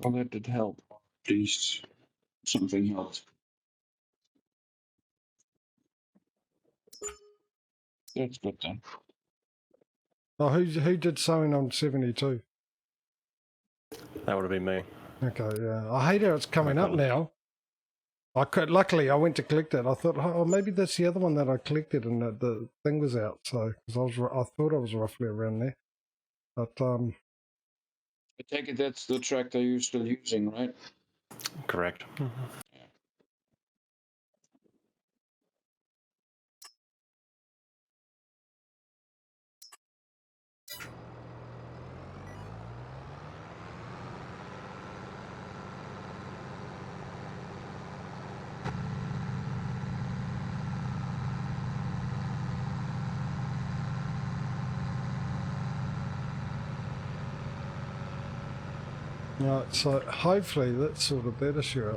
Well, that did help. At least something helped. That's good then. Oh, who did sewing on 72? That would have been me. Okay, yeah. I hate how it's coming up now. Luckily, I went to collect it. I thought, oh, maybe that's the other one that I collected, and the thing was out. So, because I thought I was roughly around there, but I take it that's the tractor you're still using, right? Correct. right. So hopefully that's sort of better, sure.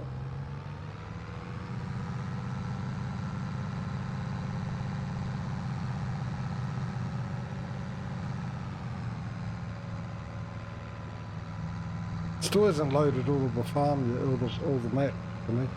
Still hasn't loaded all of the farm yet, all the map for me.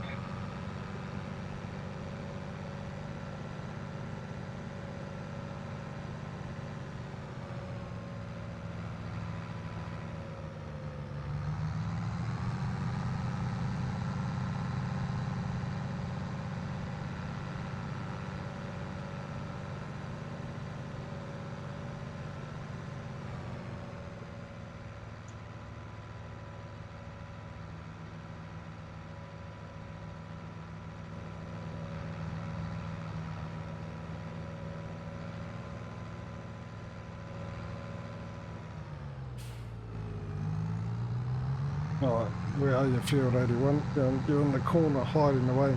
Alright, where are you, Field 81? You're in the corner hiding away.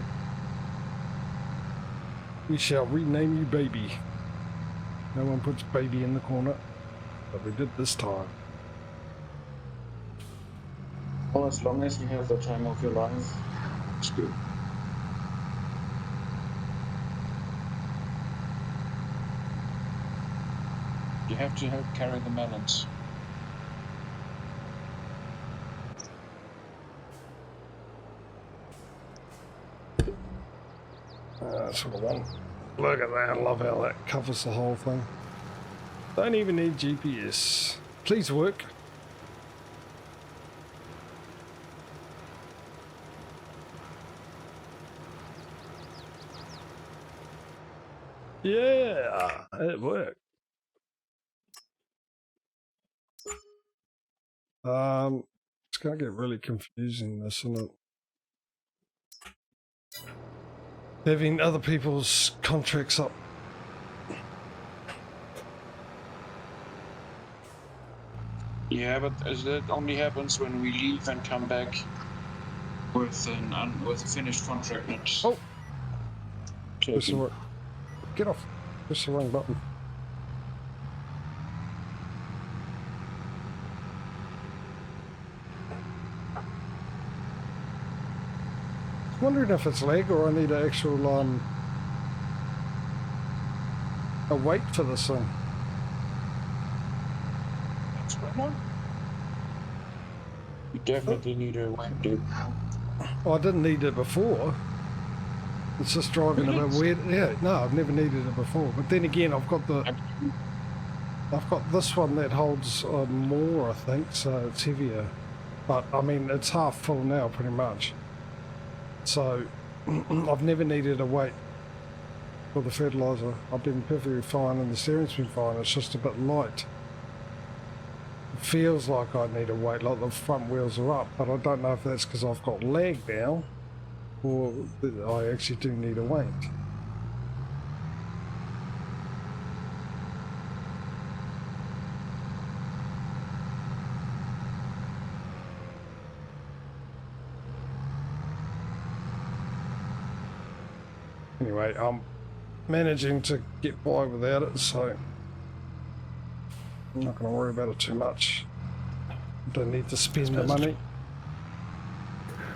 We shall rename you Baby. No one puts Baby in the corner, but we did this time. Well, as long as you have the time of your life, it's good. You have to help carry the melons. That's what I want. Look at that, I love how that covers the whole thing. Don't even need GPS. Please work. Yeah, it worked. It's gonna get really confusing, this, isn't it? Having other people's contracts up. Yeah, but that only happens when we leave and come back with a finished contract. Not Oh, taken. get off. Push the wrong button. I'm wondering if it's lag or I need an actual a weight for this thing. That's right. You definitely need a weight, dude. Oh, I didn't need it before. It's just driving a bit weird. Yeah, no, I've never needed it before. But then again, I've got this one that holds more, I think, so it's heavier. But I mean, it's half full now, pretty much. So I've never needed a weight for the fertilizer. I've been perfectly fine, and the steering's been fine. It's just a bit light. It feels like I need a weight, like the front wheels are up, but I don't know if that's because I've got lag now, or I actually do need a weight. Anyway, I'm managing to get by without it, so I'm not going to worry about it too much. Don't need to spend the money.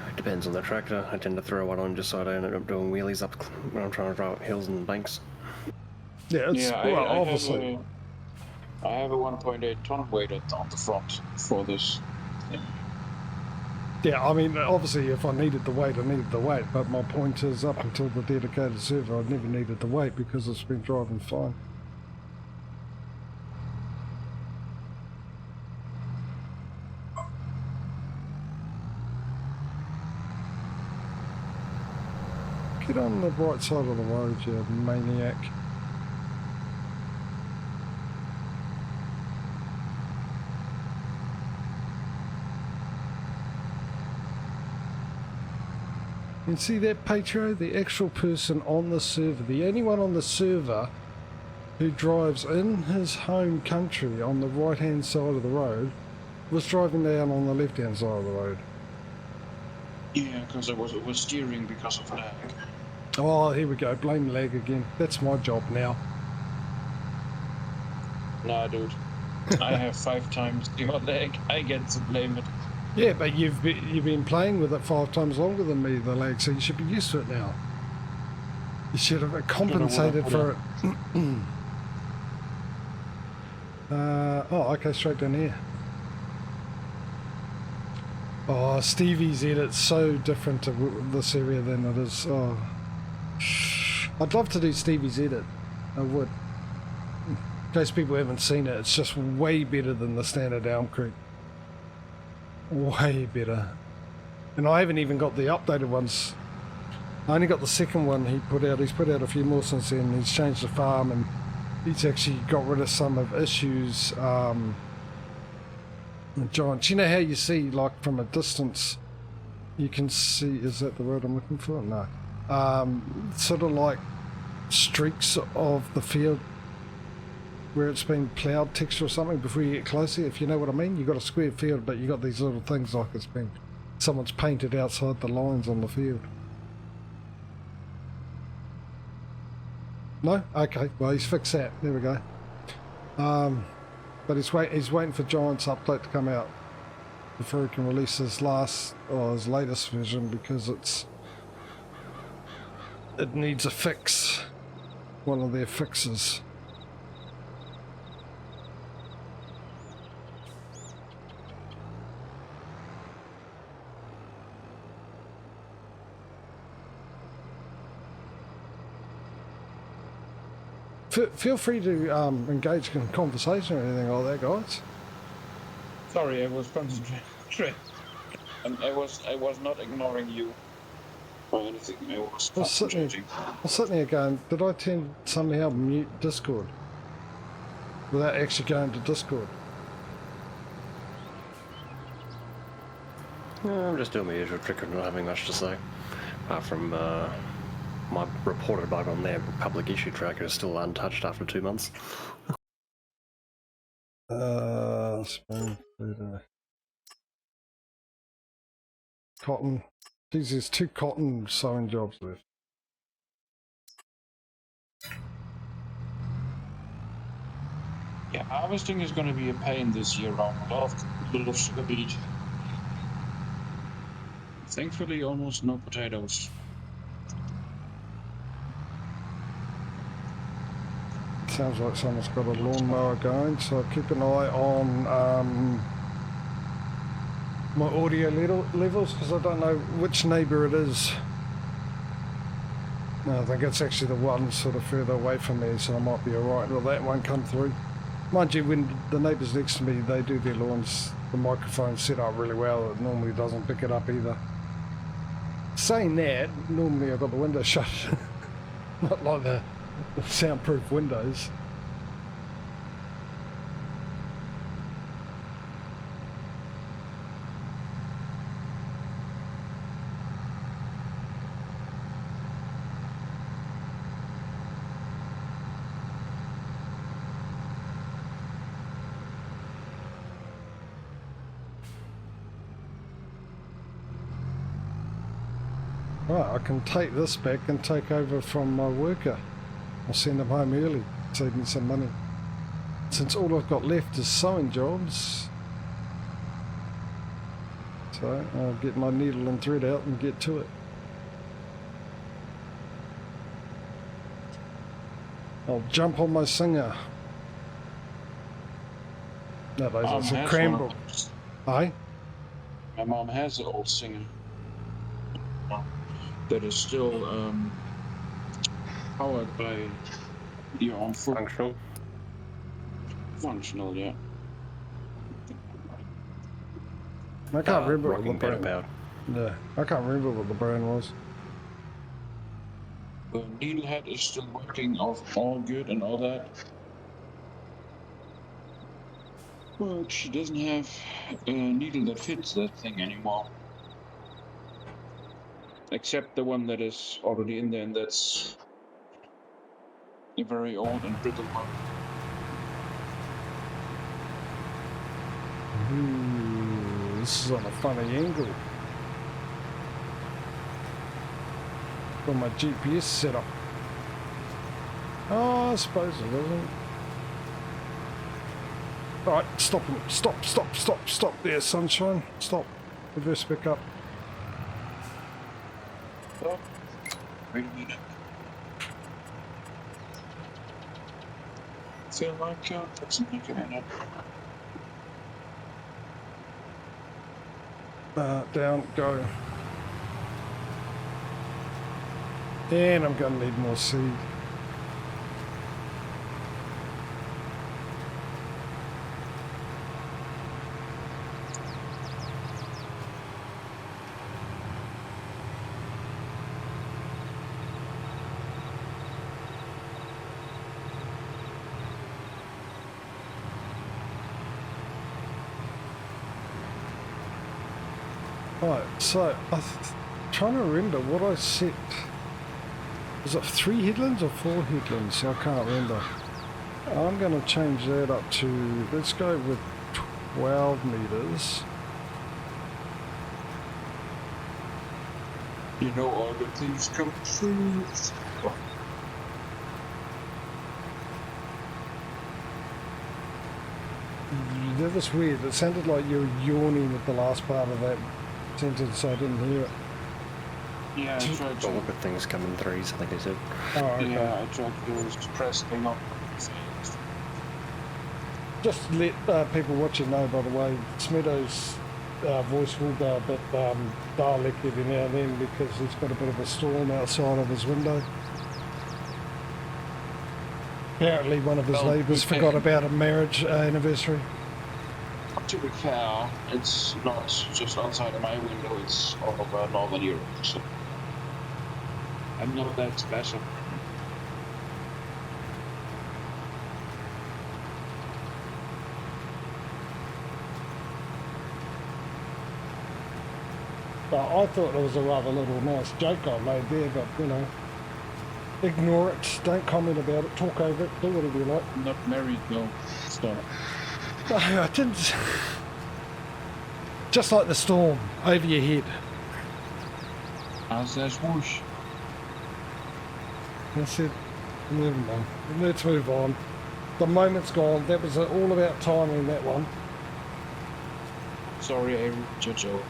It depends on the tractor. I tend to throw one on just so I don't end up doing wheelies up when I'm trying to drive up hills and banks. Yeah, it's obviously. I have a 1.8 ton weight on the front for this thing. Yeah, I mean, obviously if I needed the weight, I needed the weight, but my point is up until the dedicated server, I never needed the weight because it's been driving fine. Get on the right side of the road, you maniac. You see that, Patrio? The actual person on the server, the only one on the server who drives in his home country on the right-hand side of the road was driving down on the left-hand side of the road. Yeah, because it was steering because of lag. Oh, here we go. Blame lag again. That's my job now. Nah, dude. I have 5 times your lag. I get to blame it. Yeah, but you've been playing with it 5 times longer than me, the lag, so you should be used to it now. You should have compensated for it. Oh, okay, straight down here. Oh, Stevie's edit's so different to this area than it is. Oh. I'd love to do Stevie's edit. I would. In case people haven't seen it, it's just way better than the standard Elm Creek. Way better. And I haven't even got the updated ones. I only got the second one he put out. He's put out a few more since then. He's changed the farm and he's actually got rid of some of issues. Giants. You know how you see, like, from a distance, you can see, is that the word I'm looking for? No. Sort of like streaks of the field where it's been ploughed texture or something before you get closer, if you know what I mean. You've got a square field, but you've got these little things like it's been, someone's painted outside the lines on the field. No? Okay, well, he's fixed that. There we go. But he's waiting for Giant's update to come out before he can release his latest version, because it needs a fix. One of their fixes. Feel free to engage in conversation or anything like that, guys. Sorry, I was concentrating. And I was not ignoring you or anything. I was concentrating. I was sitting here going, did I somehow mute Discord without actually going to Discord? No, I'm just doing my usual trick of not having much to say, apart from my reported bug on their public issue tracker is still untouched after 2 months. Cotton. Geez, there's 2 cotton sewing jobs left. Yeah, harvesting is going to be a pain this year round. A lot of sugar beet. Thankfully, almost no potatoes. Sounds like someone's got a lawnmower going, so keep an eye on my audio levels, because I don't know which neighbour it is. No, I think it's actually the one sort of further away from me, so I might be alright. Well, that won't come through. Mind you, when the neighbours next to me, they do their lawns, the microphone's set up really well. It normally doesn't pick it up either. Saying that, normally I've got the window shut. Not like the soundproof windows. Right, I can take this back and take over from my worker. I'll send him home early, save me some money. Since all I've got left is sewing jobs, so I'll get my needle and thread out and get to it. I'll jump on my Singer. No, those are some cranberry. Aye? My mom has an old Singer that is still powered by your own foot. Functional. Functional, yeah. I can't remember what the Rocking pedal brand. powered. Yeah, I can't remember what the brand was. The needlehead is still working all good and all that. But she doesn't have a needle that fits that thing anymore. Except the one that is already in there, and that's a very old and brittle one. Ooh, this is on a funny angle. For my GPS setup. Oh, I suppose it doesn't. Alright, stop him. Stop there, sunshine. Stop. Reverse back up. Oh, wait a minute. Feel like doesn't make a minute. Down, go. And I'm going to need more seed. Right, so I'm trying to remember what I set. Is it 3 headlands or 4 headlands? I can't remember. I'm going to change that up to, let's go with 12 meters. You know all the things come true. That was weird. It sounded like you were yawning at the last part of that sentence, so I didn't hear it. Yeah, I tried But to. look at things come in threes, I think he said. Oh, okay. Yeah, I tried to press thing up. Just to let people watching know, by the way, Smedo's voice will go a bit dialect every now and then because he's got a bit of a storm outside of his window. Apparently one of his Well, neighbours okay. forgot about a marriage anniversary. To be fair, it's not just outside my window, it's all over Northern Europe, so I'm not that special. But I thought it was a rather little nice joke I made there, but you know, ignore it, don't comment about it, talk over it, do whatever you like. I'm not married, no. Stop. No, I didn't. Just like the storm over your head. I says whoosh. I said, never mind. Let's move on. The moment's gone. That was all about timing, that one. Sorry, I ruined your joke.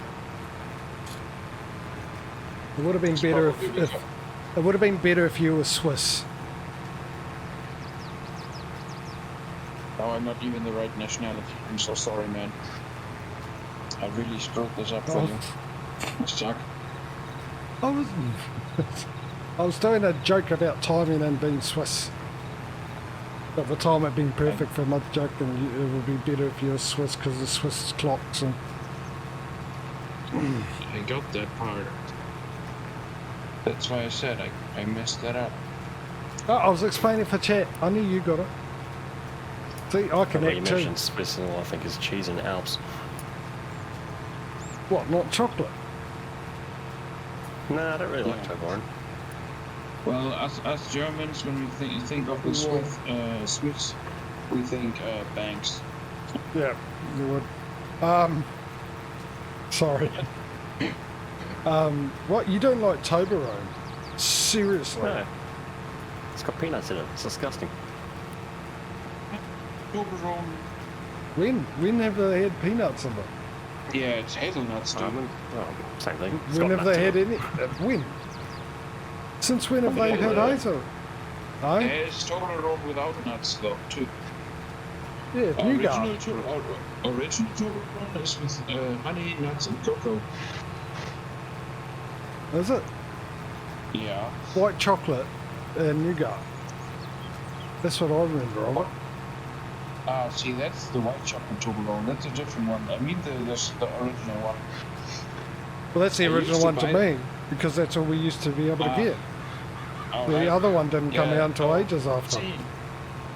It would have been It's better probably if it would have been better if you were Swiss. No, I'm not even the right nationality. I'm so sorry, man. I really screwed this up for you. You suck. I was doing a joke about timing and being Swiss. But the time had been perfect for my joke, and it would be better if you were Swiss because the Swiss clocks and. I got that part. That's why I said I messed that up. Oh, I was explaining for chat. I knew you got it. See, I can You act too. mentioned Spitzel, I think, is cheese in Alps. What, not chocolate? No, I don't really like Yeah. Toblerone. Well, us Germans, when we think of the Swiss, we think banks. Yeah, you would. Sorry. What, you don't like Toblerone? Seriously? No. It's got peanuts in it. It's disgusting. Toblerone. When have they had peanuts in it? Yeah, it's hazelnuts, dude. Well, same thing. It's When got have nuts they in had it. any? When? Since when have they had hazel? No? There's Toblerone without nuts, though, too. Yeah, Original nougat. original Toblerone is with honey, nuts, and cocoa. Is it? Yeah. White chocolate and nougat. That's what I remember of it. See, that's the white chocolate Toblerone. That's a different one. I mean, the original one. Well, that's the I original used to one to buy- me, because that's all we used to be able to get. All The right. other one didn't come Yeah, out until no, ages after.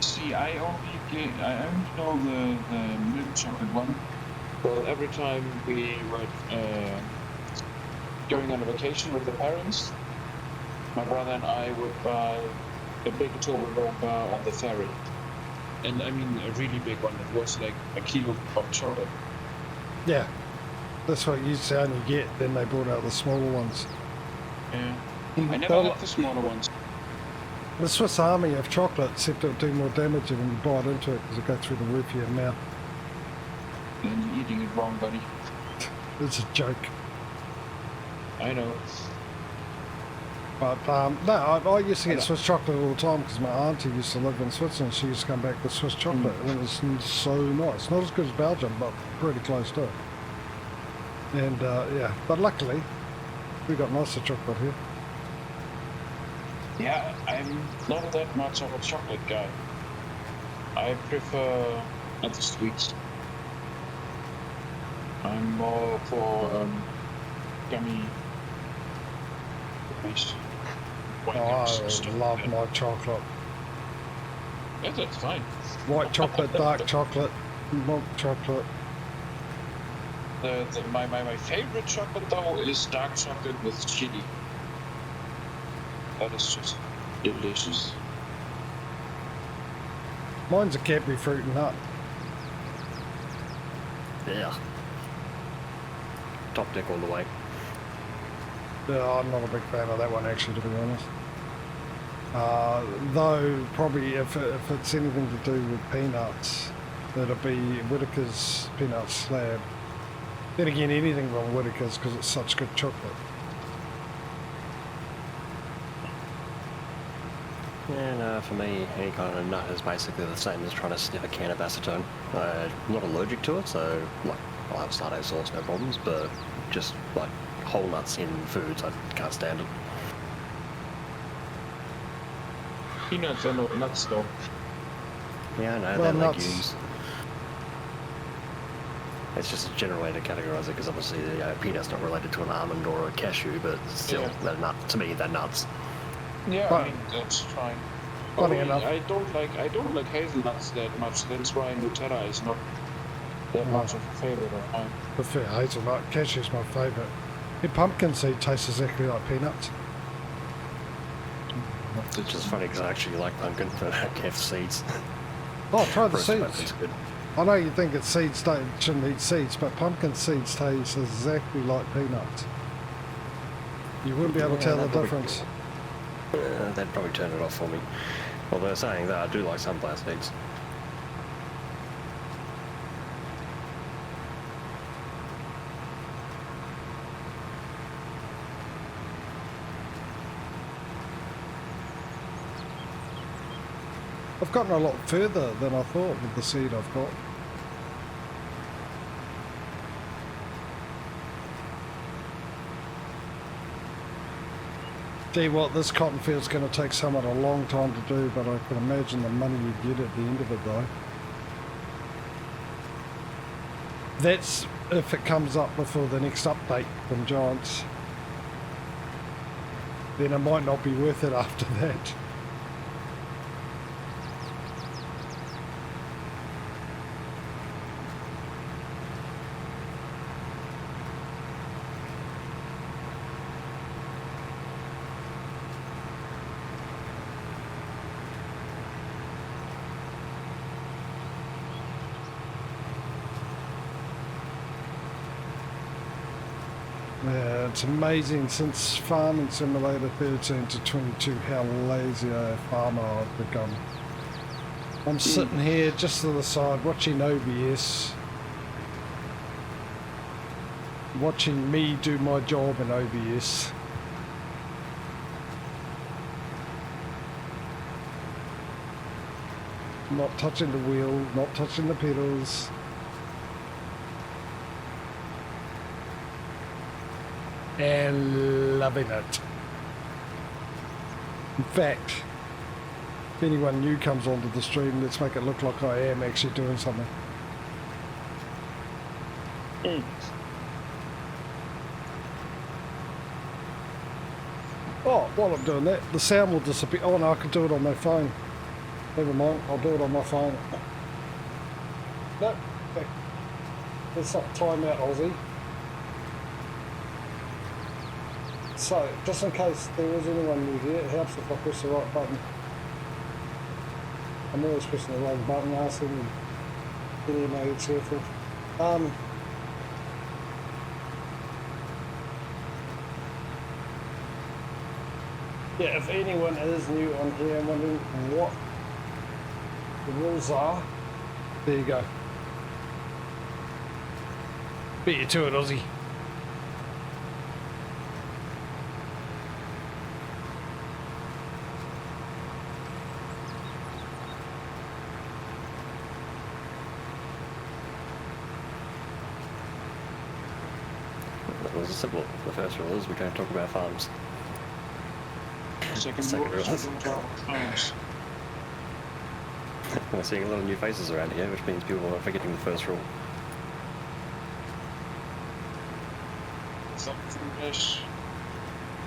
See, I only know the milk chocolate one. Well, every time we were going on a vacation with the parents, my brother and I would buy a big Toblerone bar on the ferry. And I mean a really big one. It was like a kilo of chocolate. Yeah, that's what you used to only get. Then they brought out the smaller ones. Yeah. I never had the smaller ones. The Swiss Army of chocolate, except it'll do more damage when you bite into it because it goes through the roof of your mouth. And you're eating it wrong, buddy. It's a joke. I know. But no, I used to get Swiss chocolate all the time because my auntie used to live in Switzerland. She used to come back with Swiss chocolate, and it was so nice. Not as good as Belgium, but pretty close to it. And yeah, but luckily we got nicer chocolate here. Yeah, I'm not that much of a chocolate guy. I prefer other sweets. I'm more for gummy. White gums and I stuff love like that. my chocolate. Yeah, that's fine. White chocolate, dark chocolate, milk chocolate. My favorite chocolate though is dark chocolate with chili. That is just delicious. Mine's a Cadbury fruit and nut. Yeah. Top deck all the way. Yeah, I'm not a big fan of that one actually, to be honest. Though probably if it's anything to do with peanuts, it'll be Whittaker's peanut slab. Then again, anything from Whittaker's because it's such good chocolate. And for me, any kind of nut is basically the same as trying to sniff a can of acetone. I'm not allergic to it, so like I'll have satay sauce, no problems, but just like whole nuts in foods, I can't stand it. Peanuts are not nuts though. Yeah, I know, Well, they're nuts. legumes. It's just a general way to categorise it, because obviously peanut's not related to an almond or a cashew, but still, Yeah. they're nut. To me, they're nuts. Yeah, But- I mean that's fine. Funny Only enough. I don't like hazelnuts that much. That's why Nutella is not that much of a favorite of mine. Prefer hazelnut. Cashew's my favourite. The pumpkin seed tastes exactly like peanuts. Which is funny, because I actually like pumpkin, but I don't care for seeds. Oh, try the Roasted seeds. pumpkin's good. I know you think it's seeds, shouldn't eat seeds, but pumpkin seeds taste exactly like peanuts. You wouldn't be able to Yeah, tell the that probably- difference. That'd probably turn it off for me. Although saying that, I do like sunflower seeds. I've gotten a lot further than I thought with the seed I've got. Tell you what, this cotton field's going to take someone a long time to do, but I can imagine the money you get at the end of it though. That's if it comes up before the next update from Giants. Then it might not be worth it after that. Yeah, it's amazing since Farming Simulator 13 to 22 how lazy a farmer I've become. I'm sitting here just to the side watching OBS, watching me do my job in OBS. Not touching the wheel, not touching the pedals. And loving it. In fact, if anyone new comes onto the stream, let's make it look like I am actually doing something. Oh, while I'm doing that, the sound will disappear. Oh no, I can do it on my phone. Never mind, I'll do it on my phone. No, let's not time out, Aussie. So, just in case there is anyone new here, it helps if I press the right button. I'm always pressing the wrong button, asking and getting my head careful. Yeah, if anyone is new on here and wondering what the rules are, there you go. Beat you to it, Aussie. It was simple. The first rule is we don't talk about farms. Second Second rule is rule. we don't talk farms. We're seeing a lot of new faces around here, which means people are forgetting the first rule. Something from this.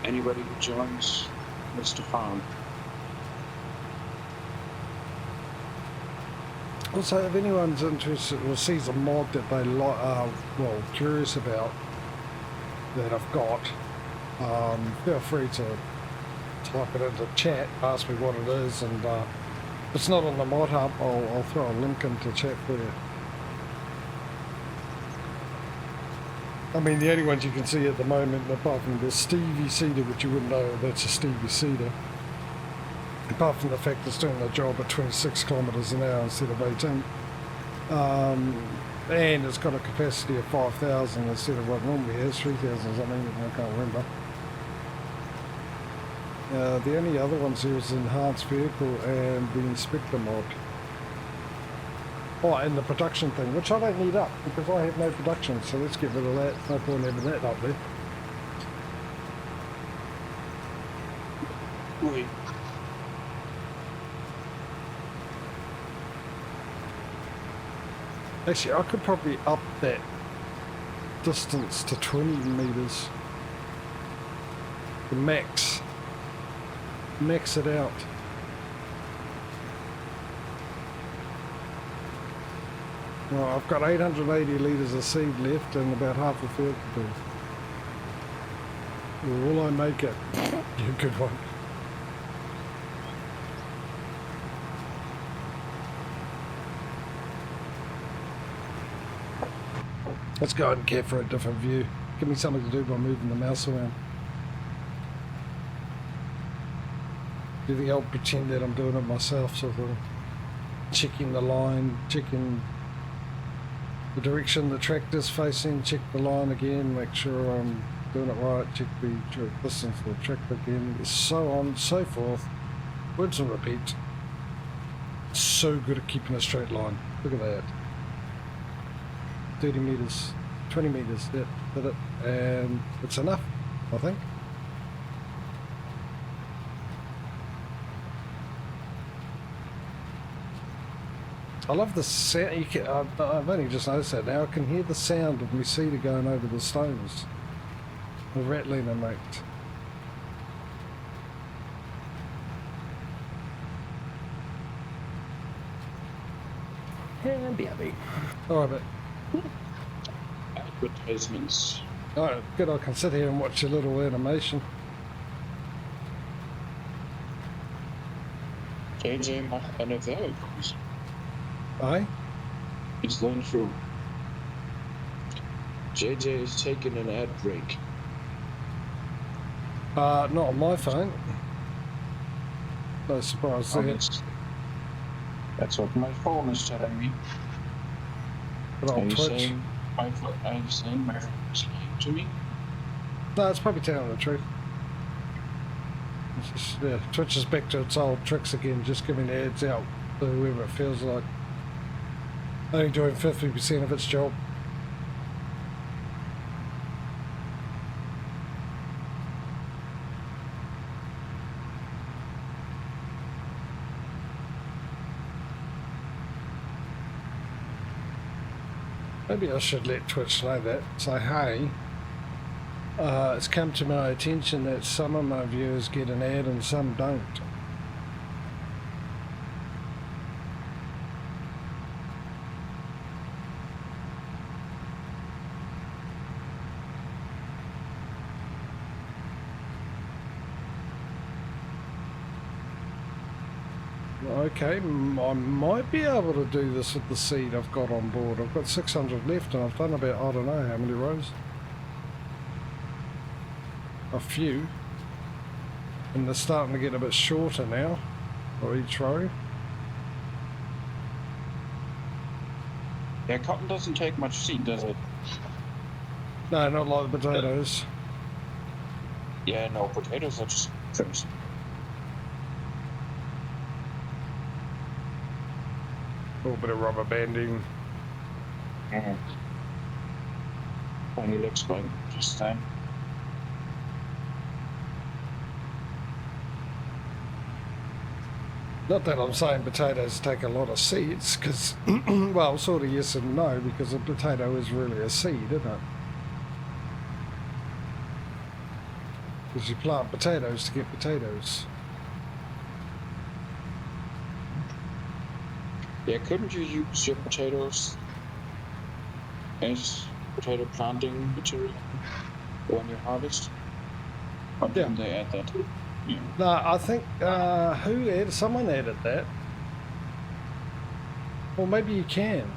Anybody who joins Mr. Farm. Also, if anyone's interested or sees a mod that they are well curious about that I've got, feel free to type it into chat, ask me what it is, and if it's not on the mod hub, I'll throw a link into chat for you. I mean, the only ones you can see at the moment, apart from the Stevie Cedar, which you wouldn't know that's a Stevie Cedar, apart from the fact it's doing the job at 26 kilometres an hour instead of 18. And it's got a capacity of 5,000 instead of what normally has, 3,000 or something, I can't remember. The only other ones here is Enhanced Vehicle and the Inspector mod. Oh, and the production thing, which I don't need up because I have no production, so let's get rid of that. No point having that up there. Wait. Actually, I could probably up that distance to 20 metres. The max. Max it out. Well, I've got 880 litres of seed left and about half a field to do. Will I make it? You good one. Let's go and get for a different view. Give me something to do by moving the mouse around. Do you think I'll pretend that I'm doing it myself, sort of checking the line, checking the direction the tractor's facing, check the line again, make sure I'm doing it right, check the distance of the tractor again, so on and so forth. Words and repeat. So good at keeping a straight line. Look at that. 30 metres, 20 metres, yeah, did it, and it's enough, I think. I love the sound. You can, I've only just noticed that now. I can hear the sound of my cedar going over the stones. The rattling it makes. And BRB. Alright, but Advertisements. alright, good. I can sit here and watch a little animation. JJ macht eine Werbepause. Aye? It's going through. JJ is taking an ad break. Not on my phone. No surprise there. That's what my phone is telling me. But Are on you Twitch. saying my phone is lying to me? No, it's probably telling the truth. It's just, yeah, Twitch is back to its old tricks again, just giving ads out So whoever it feels like. Only doing 50% of its job. Maybe I should let Twitch know that. Say, hey, it's come to my attention that some of my viewers get an ad and some don't. Okay, I might be able to do this with the seed I've got on board. I've got 600 left and I've done about, I don't know how many rows. A few. And they're starting to get a bit shorter now, for each row. Yeah, cotton doesn't take much seed, does it? No, not like the potatoes. Yeah, no, potatoes are just things. A little bit of rubber banding. Funny looks like just time. Not that I'm saying potatoes take a lot of seeds, because, well, sort of yes and no, because a potato is really a seed, isn't it? Because you plant potatoes to get potatoes. Yeah, couldn't you use your potatoes as potato planting material when you harvest? Or didn't they add that? Yeah. No, I think, someone added that. Or maybe you can.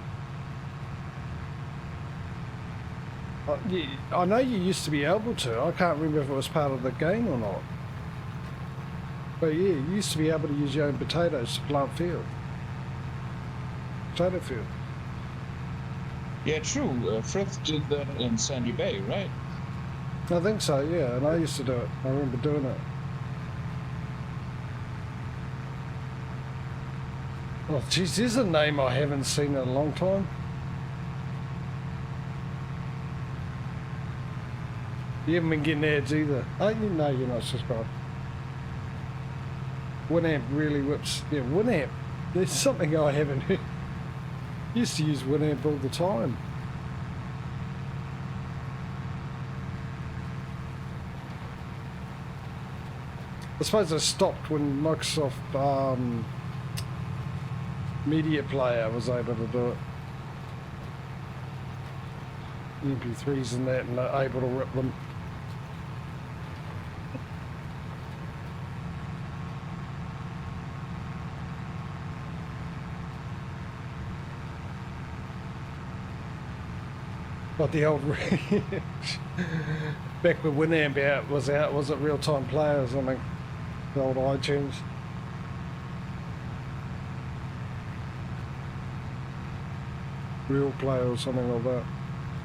I know you used to be able to. I can't remember if it was part of the game or not. But yeah, you used to be able to use your own potatoes to plant field. Potato field. Yeah, true. Frith did that in Sandy Bay, right? I think so, yeah, and I used to do it. I remember doing it. Oh, geez, there's a name I haven't seen in a long time. You haven't been getting ads either. Oh, no, you're not subscribed. Winamp really whips. Yeah, Winamp. There's something I haven't heard. Used to use Winamp all the time. I suppose I stopped when Microsoft Media Player was able to do it. MP3s and that, and they're able to rip them. But the old back when Winamp was out, was it Real Time Player or something? The old iTunes. Real Player or something like that.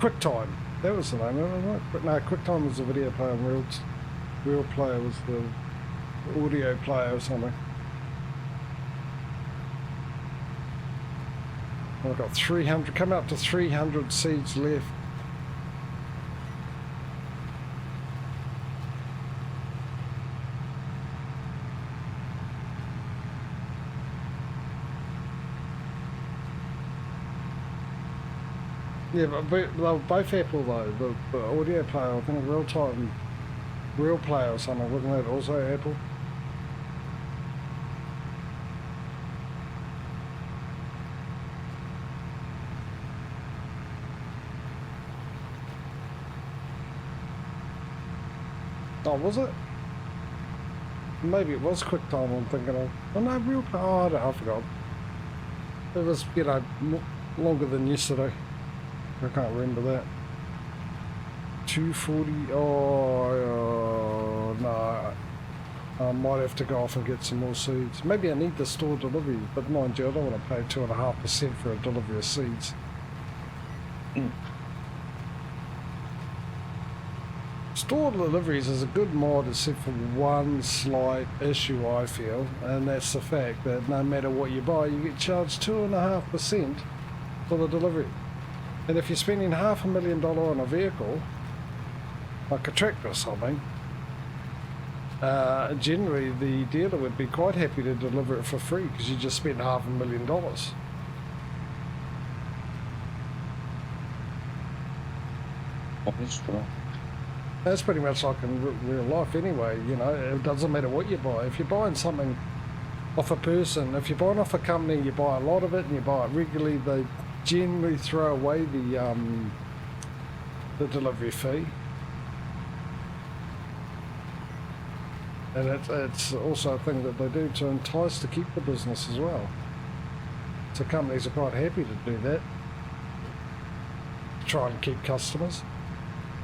QuickTime, that was the name of it, right? No, QuickTime was the video player and Real Player was the audio player or something. I've got 300, come up to 300 seeds left. Yeah, but they were both Apple though. The audio player, I think Real Player or something, wasn't that also Apple? Oh, was it? Maybe it was QuickTime I'm thinking of. Oh no, Real Player, I forgot. It was, you know, longer than yesterday. I can't remember that. 240, no. I might have to go off and get some more seeds. Maybe I need the store delivery, but mind you, I don't want to pay 2.5% for a delivery of seeds. store deliveries is a good mod except for one slight issue I feel, and that's the fact that no matter what you buy, you get charged 2.5% for the delivery. And if you're spending $500,000 on a vehicle, like a tractor or something, generally the dealer would be quite happy to deliver it for free because you just spent $500,000. That is true. That's pretty much like in real life anyway, you know, it doesn't matter what you buy. If you're buying something off a person, if you're buying off a company, you buy a lot of it and you buy it regularly, they generally throw away the delivery fee. And it's also a thing that they do to entice to keep the business as well. So companies are quite happy to do that. Try and keep customers,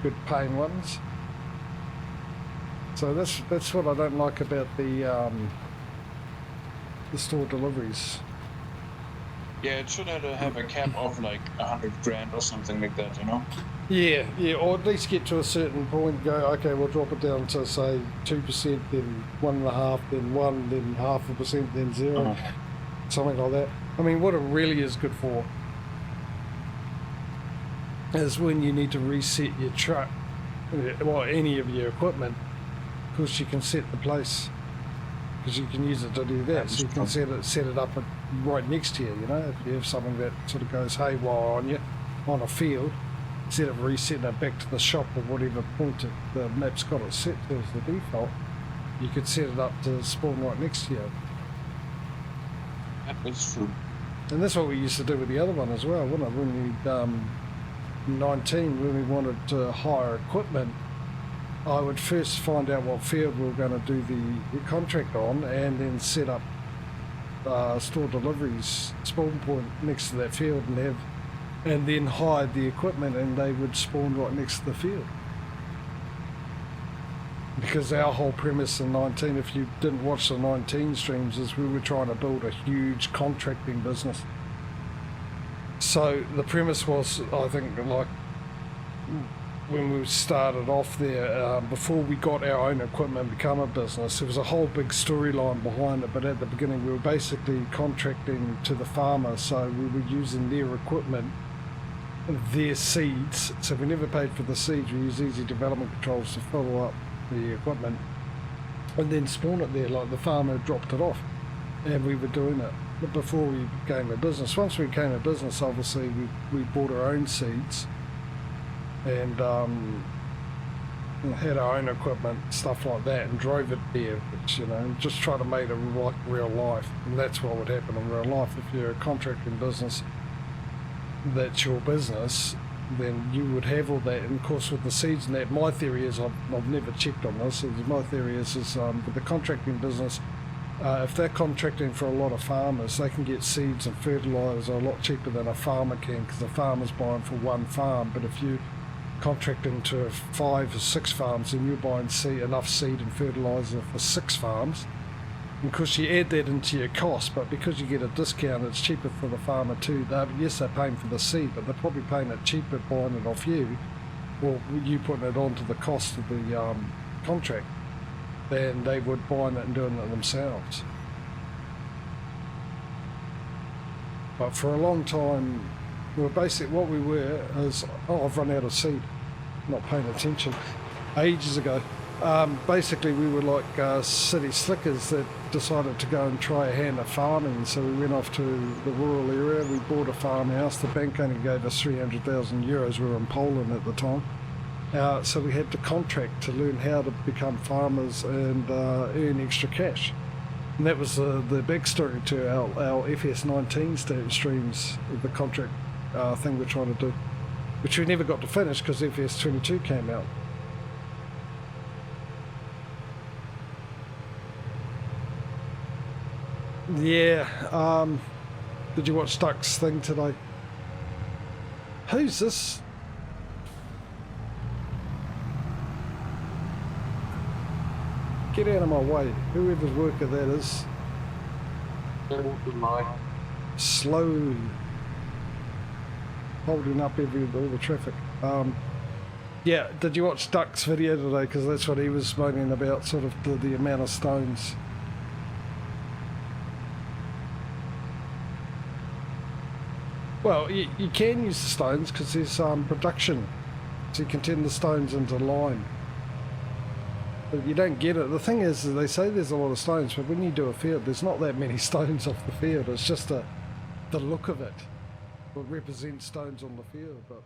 good paying ones. So that's what I don't like about the store deliveries. Yeah, it should have a cap of like 100 grand or something like that, you know? Yeah, or at least get to a certain point, go, okay, we'll drop it down to say 2%, then 1.5%, then 1%, then 0.5%, then 0%, something like that. I mean, what it really is good for is when you need to reset your truck, well, any of your equipment, because you can set the place, because you can use it to do that. So you can set it up right next to you, you know, if you have something that sort of goes haywire on you, on a field, instead of resetting it back to the shop or whatever point the map's got it set to as the default, you could set it up to spawn right next to you. That is true. And that's what we used to do with the other one as well, wasn't it? When we 19, when we wanted to hire equipment, I would first find out what field we were going to do the contract on, and then set up store deliveries spawn point next to that field, and then hide the equipment, and they would spawn right next to the field. Because our whole premise in 19, if you didn't watch the 19 streams, is we were trying to build a huge contracting business. So the premise was, I think, like when we started off there, before we got our own equipment and become a business, there was a whole big storyline behind it, but at the beginning we were basically contracting to the farmer, so we were using their equipment, their seeds, so we never paid for the seeds, we used easy development controls to fill up the equipment and then spawn it there, like the farmer dropped it off, and we were doing it before we became a business. Once we became a business, obviously we bought our own seeds and had our own equipment, stuff like that, and drove it there, which, you know, just try to make it like real life. And that's what would happen in real life. If you're a contracting business, that's your business, then you would have all that. And of course with the seeds and that, my theory is, I've never checked on this, my theory is with the contracting business, if they're contracting for a lot of farmers, they can get seeds and fertiliser a lot cheaper than a farmer can, because the farmer's buying for one farm. But if you contracting to 5 or 6 farms, and you're buying enough seed and fertiliser for 6 farms, and of course you add that into your cost, but because you get a discount, it's cheaper for the farmer too. Yes, they're paying for the seed, but they're probably paying it cheaper buying it off you, or you putting it onto the cost of the contract, than they would buying it and doing it themselves. But for a long time, well, basically what we were is, I've run out of seed, not paying attention, ages ago. Basically we were like city slickers that decided to go and try a hand at farming. So we went off to the rural area, we bought a farmhouse, the bank only gave us 300,000 euros, we were in Poland at the time. So we had to contract to learn how to become farmers and earn extra cash. And that was the backstory to our FS19 streams, the contract thing we're trying to do, which we never got to finish because FS22 came out. Yeah, did you watch Duck's thing today? Who's this? Get out of my way, whoever's worker that is. Slowly holding up all the traffic. Yeah, did you watch Duck's video today? Because that's what he was moaning about, sort of the amount of stones. Well, you can use the stones because there's production. So you can turn the stones into line. But you don't get it. The thing is, they say there's a lot of stones, but when you do a field, there's not that many stones off the field. It's just the look of it. It represents stones on the field, but